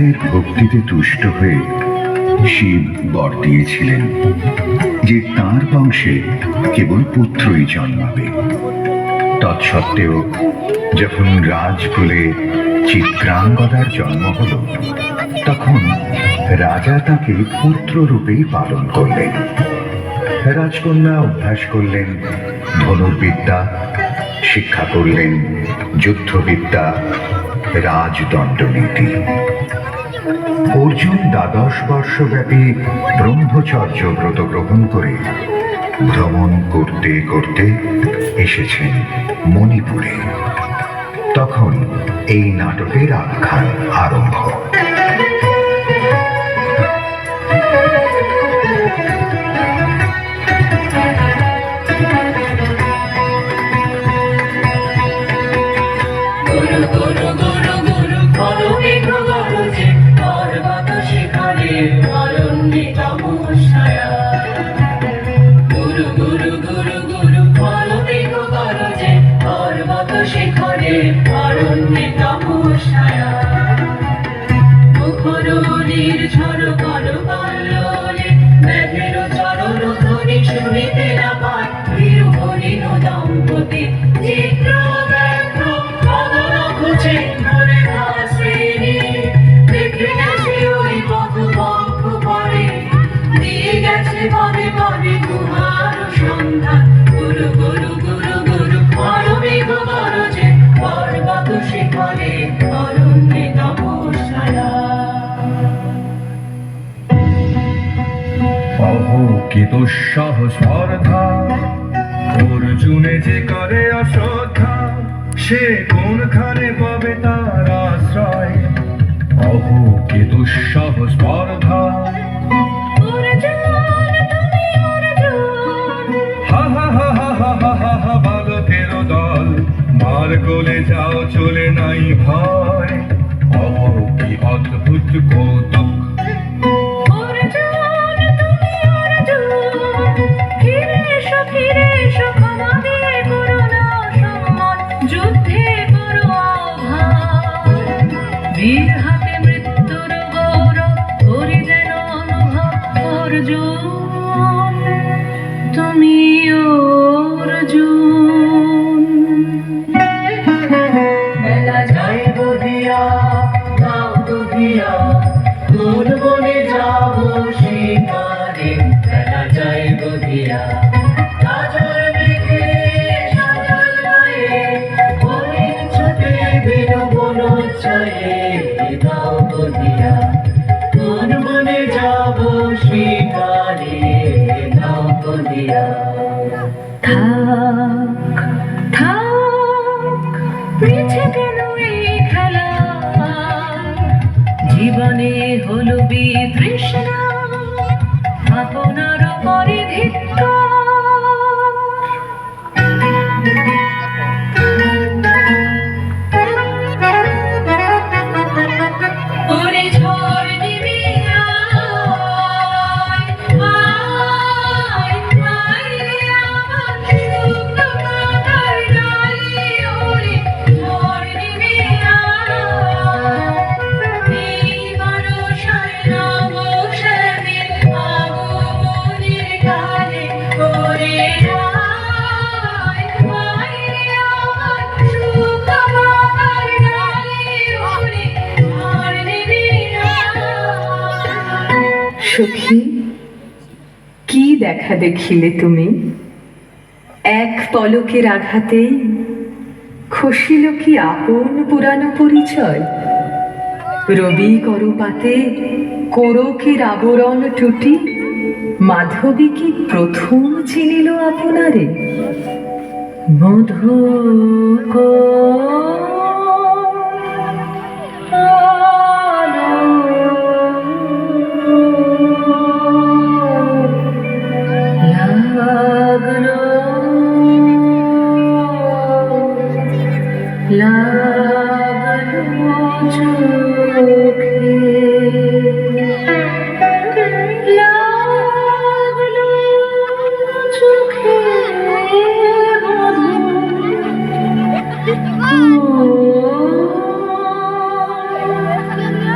রাজের ভক্তিতে তুষ্ট হয়ে শিব বর দিয়েছিলেন যে তাঁর বংশে কেবল পুত্রই জন্মাবে। তৎসত্ত্বেও যখন রাজকুলে চিত্রাঙ্গদার জন্ম হল, তখন রাজা তাকে পুত্ররূপেই পালন করলেন। রাজকন্যা অভ্যাস করলেন ধনুর্বিদ্যা, শিক্ষা করলেন যুদ্ধবিদ্যা, রাজদণ্ডনীতি। অর্জুন 12 বর্ষব্যাপী ব্রহ্মচর্য ব্রত গ্রহণ করে ভ্রমণ করতে করতে এসেছেন মণিপুরে। তখন এই নাটকের আখ্যান আরম্ভ। কি দুঃসাহ স্পর্ধা, অর্জুনে যে করে অশ্রদ্ধা, সে কোনখানে পাবে তার আশ্রয়? অহো কি দুঃসাহ স্পর্ধা, হা হা হা হা হা হা হা হা, বালকের দল মার কোলে যাও, চলে নাই ভয়। অহো কি অদ্ভুত কৌতুক, হাতে মৃত্যুর গৌরব করে যেন অনুভব অর্জুন, তুমি অর্জুন। বেলা যায় বধিয়া, নাও বধিয়া, কোন বনে যাব শিকারে। বেলা যায় বধিয়া, কাজল মেঘে সাজল গায়ে, হরিণ ছুটে বিন বন চায়ে। নাও বধিয়া, কোন বনে যাব শিকারে। নাও বধিয়া, থাক থাক মিছে কেন এই খেলা, জীবনে হলো বিতৃষ্ণা, আপনার পরে ধিক্কার। ওরে ঝড় নিবি আয়, আয়, আয় রে আমার শুকনো পাতার ডালে। ওরে ঝড় নিবি আয়, এই বর্ষায় নব শ্যামের আগমনের কালে। ওরে আয়, আয় রে আমার শুকনো পাতার ডালে। ওরে ঝড় নিবি আয়। সখী, কি দেখা দেখিলে তুমি? এক পলকের আঘাতেই খসিল কি আপন পুরানো পরিচয়? রবি করপাতে কোরকের আবরণ টুটি, মাধবী কি প্রথম চিনিল আপনারে? মধু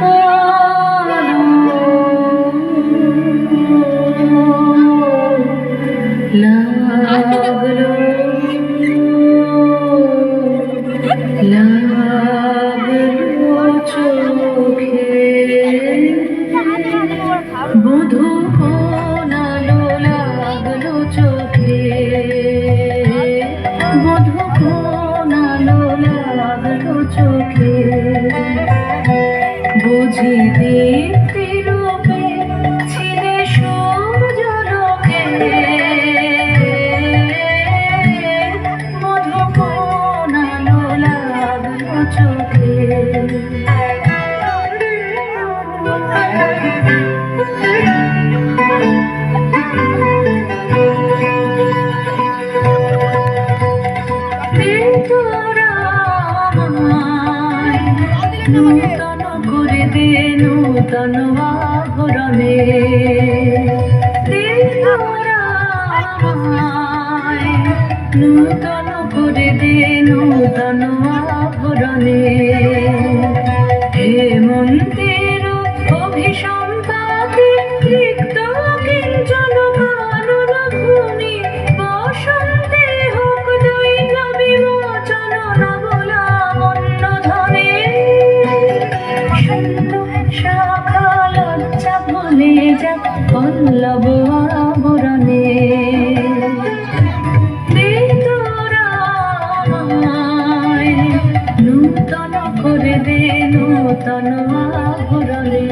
Oh মধুকোণ আলো লাগলো চোখে, বুঝি দীপ্তি রূপে ছিলে সূর্যলোকে। মধুকোণ আলো লাগলো চোখে। নূতন করে দে নূতন আভরণে, নূতন করে দে নূতন আভরণে। হেমন্তের অভিসম্পাতে রিক্ত কিঞ্চন কানন ভূমি, বসন্তে হোক দৈব বিমোচন নবলাবণ্য ধনে। শূন্য শাখা লজ্জা ভুলে যাক পল্লব আবরণে। নূতন করে দে নূতন আভরণে।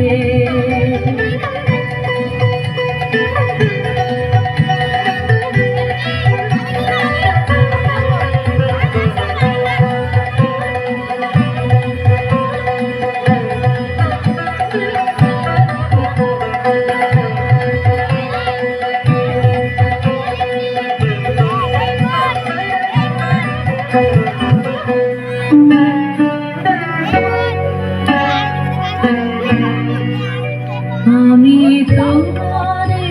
আমি তোমারে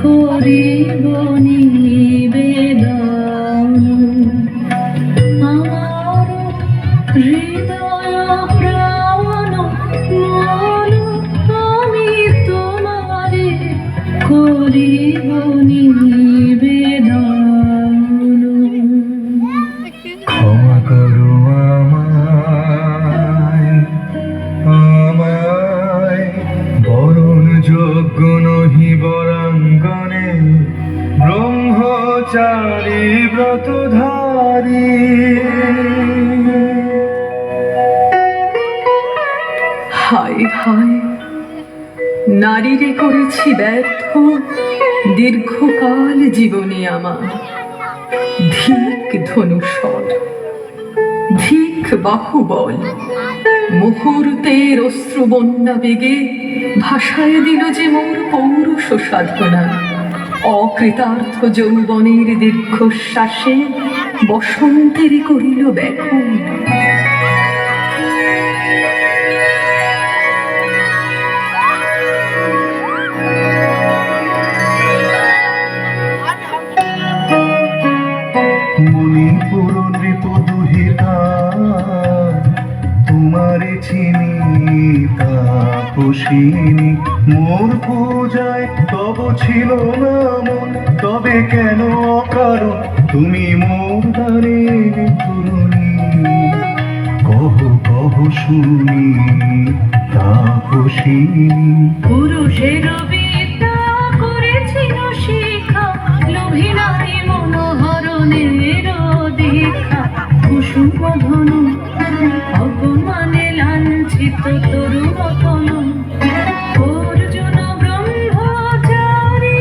করিব নিবেদন, আমার হৃদয় প্রাণ মন, আমি তোমারে করিব নিবেদন। ক্ষমা করো আমায়, আমায় বরণ যোগ্য নহি বরাঙ্গনে, ব্রহ্মচারী ব্রতধারী। হায় হায়, নারীরে করেছি ব্যর্থ দীর্ঘকাল জীবনে আমার। ধিক ধনুষর, ধিক বাহুবল, মুহূর্তের অশ্রুবন্যা বেগে ভাসায় দিল যে মোর পৌরুষ সাধনা। অকৃতার্থ যৌবনের দীর্ঘশ্বাসে বসন্তের করিল ব্যাকুল। মণিপুর নৃপদুহিতা তোমারে চিনি তাপসিনী, মোর পূজায় তব ছিল না মন, তবে কেন অকারণ তুমি মোর দ্বারে তরুণী। কহ কহ শুনি তাপসিনী। পুরুষের বিদ্যা করেছিল শিখা, লোভী নারী মনোহরণের দীক্ষা। কুসুম ধনু অপমানে লাঞ্ছিত তরুণ তনু, অর্জুন ব্রহ্মচারী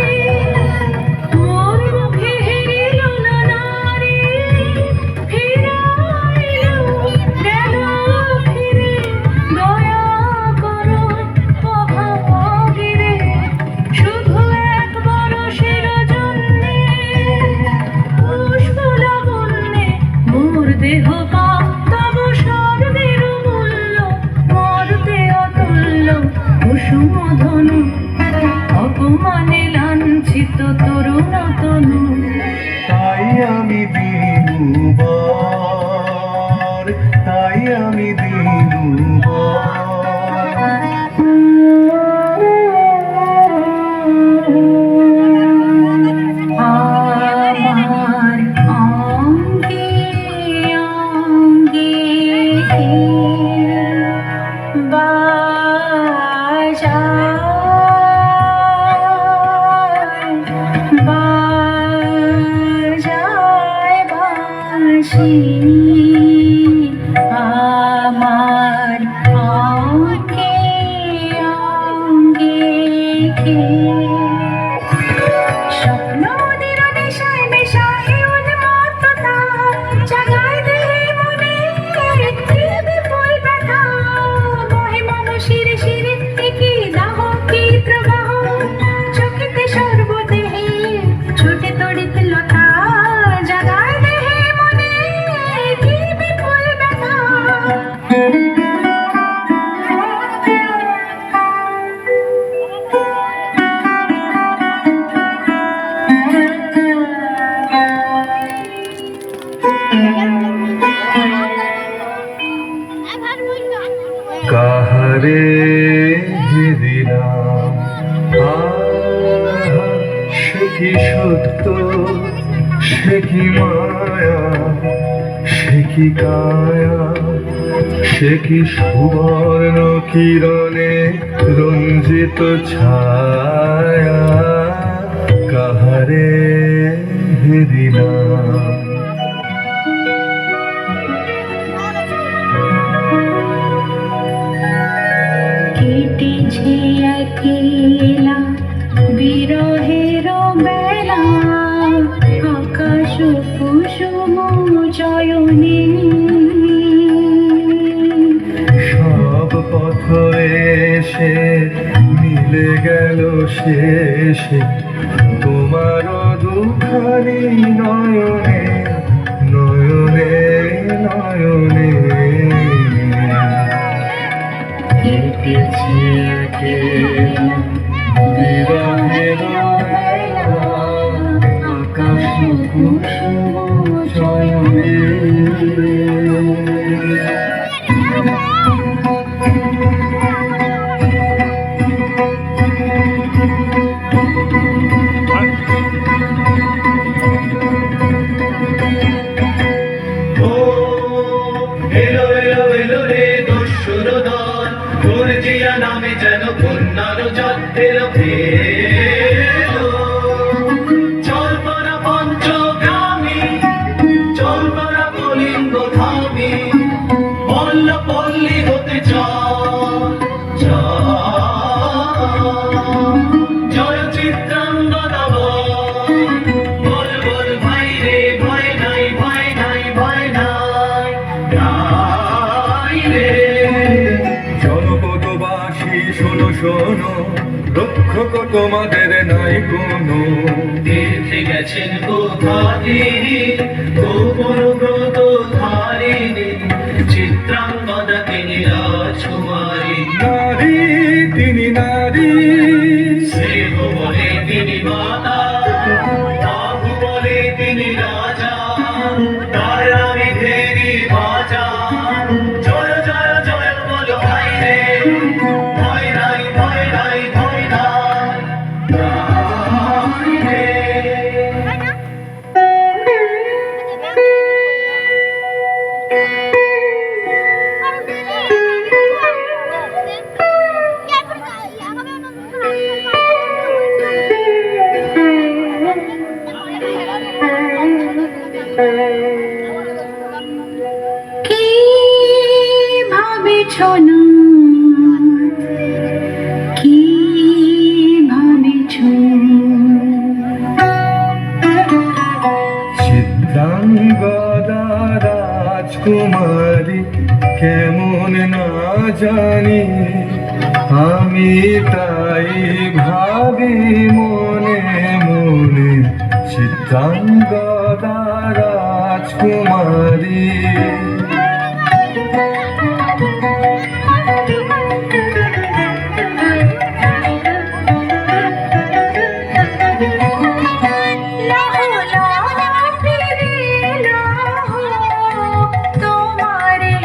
মোর মুখে হেরিল না নারী। ফিরাইল গেল ফিরে দয়া করো অভাগীরে, শুধু একবার শির জন্যে পুষ্প লাবণ্যে মোর দেহ পা। তব স্বর্গের মূল্য মর্তে অতুল্য, কুসুম ধনু অপমানে লাঞ্ছিত তরুণ তনু। তাই আমি দিনুবার, তাই আমি দিনুবার। আমার অঙ্গে অঙ্গে বাজায় বাজায় হাসি আমার অঙ্গে অঙ্গে স্বপ্ন নদীর নেশায় নেশায় উন্মত্ততা জাগায় দেহে মনে কি বিপুল ব্যথা বহে মম শিরে শিরে কি দাহ কি প্রবাহ চোখেতে সর্বদেহে ছুটে তড়িৎ লতা জাগায় দেহে মনে কি বিপুল ব্যথা কাহারে দিলাম আহা সে কি সত্য সে কি মায়া সে কি কায়া সে কি সুবর্ণ কিরণে রঞ্জিত ছায়া কাহারে দিলাম কেটেছে একলা বিরহের বেলা আকাশ কুসুম চয়নে সব পথ এসে মিলে গেল শেষে তোমার দুখানি নয়নে নয়নে নয়নে কেটেছে একলা বিরহের বেলা আকাশ কুসুম চয়নে ও এলো এলো এলো রে দস্যুর দল গুরজিয়া নামে যেন বন্যার জল এলো এলো চল পরা পঞ্চগ্রামী চল পরা কলিঙ্গ ধামী পল্ল পল্লী হতে চল জয় চিত্রাঙ্গদা বল বল ভাই রে ভয় নাই ভয় নাই ভয় নাই নাই রে জনপদবাসী শোনো শোনো রক্ষক তোমাদের নাই কোনো তীর্থে গেছেন কোথাদিনী গোপন ব্রত ধারিণী চিত্রাঙ্গদা তিনি রাজকুমারী নারী তিনি নারী শ্রেহ বলে তিনি মাতা বাহু বলে তিনি রাজা তার নামে ধেরি বাজা জয় জয় জয় বল ভাই রে ভয় নাই ভয় নাই ভয় নাই নাই রে কি ভাবেছ না কি ভাবেছ চিত্রাঙ্গদা রাজকুমারী কেমন না জানি আমি তাই ভাবি মনে মনে চিত্রাঙ্গদা রাজকুমারী তোমারে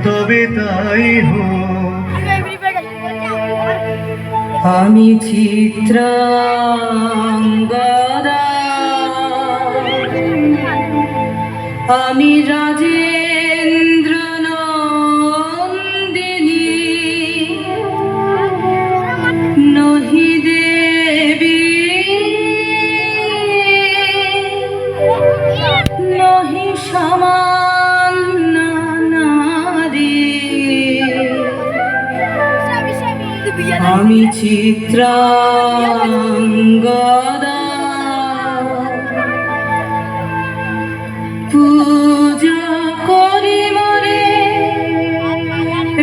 তবে তাই হোক। আমি চিত্রাঙ্গদা, আমি রাজেন্দ্র নন্দিনী, নহি দেবী নহি সামান্য নারী। আমি চিত্রাঙ্গদা, পূজা করি মরে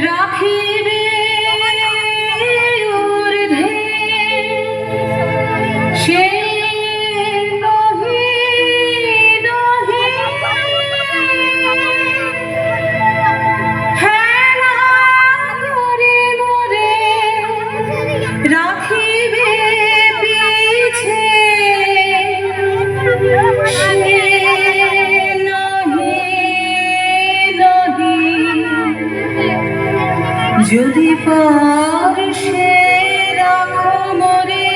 রাখিবে ঊর্ধ্বে, সে নহি নহি হেলা করি মরে রাখিবে পিছে, সে নহি নহি যদি পারশে রাখো মরে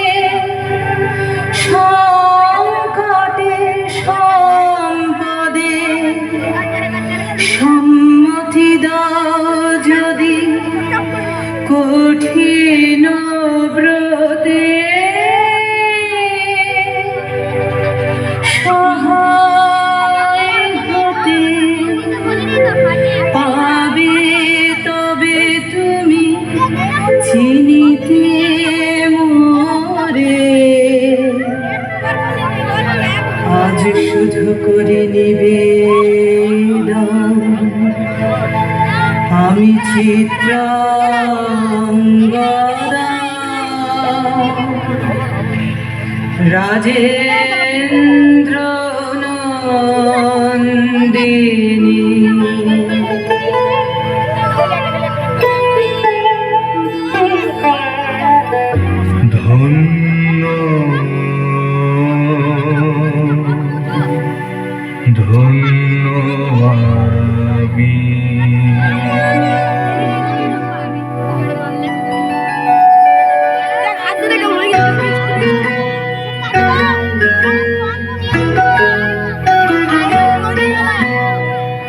সংকটে সম্পদে, সম্মতি দাও যদি কঠিন ব্রতে, সহায় হতে পাবে তবে তুমি চিনিতে মোরে। আজ শুধু করে নিবেদন, আমি চিত্রাঙ্গদা, রাজেন্দ্র নন্দিনী। ধন্য ধন্য আমি।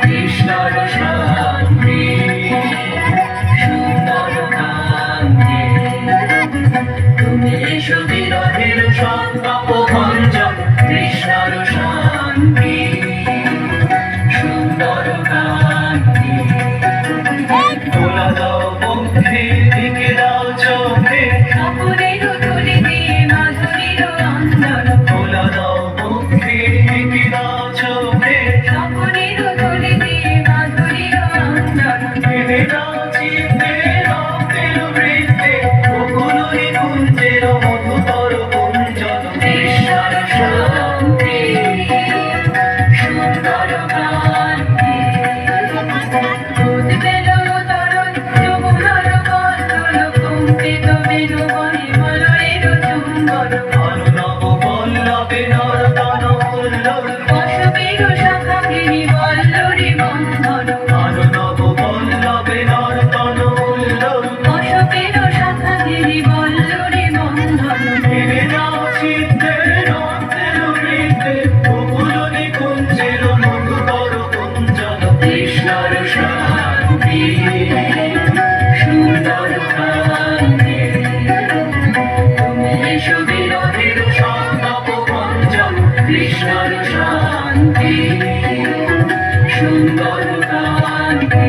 কৃষ্ণর শান্তি, সুন্দর কান্তি, তুমি এসো বিরহের সন্তাপ ভঞ্জন। কৃষ্ণর শান্তি, সুন্দর কান্তি, তোলা দাও বন্ধে, দিকে দাও চোখে, কাপড়ের তুলি দিয়ে মাধুরীর অঞ্জন। তোলা দাও বন্ধে, দিকে দাও চোখে, কাপড়ের তুলি দিয়ে মাধুরীর অঞ্জন। এনে দাও চিত্তে রক্তের বৃত্তে, বকুলরি কুঞ্জের মধুতর গুঞ্জন। কৃষ্ণর শান্তি, সুন্দর কান্তি, দুধ বেলো তরল যমুনার কল্লোল, কম্পিত বেণু বনে মলয়ের চুম্বন। অনুনব পল্লবে নর্তন উল্লব, অশোকের শাখা ঘিরি বল্লরি বন্ধন। অনুনব পল্লবে নর্তন উল্লব, অশোকের শাখা ঘিরি বল্লরি বন্ধন। এনে দাও চিত্তে রক্তের বৃত্তে, বকুলরি কুঞ্জের মধুতর গুঞ্জন। কৃষ্ণর শান্তি, সুন্দর কান্তি, তুমি এসো বিরহের সন্তাপ ভঞ্জন। কৃষ্ণর শান্তি, সুন্দর কান্তি।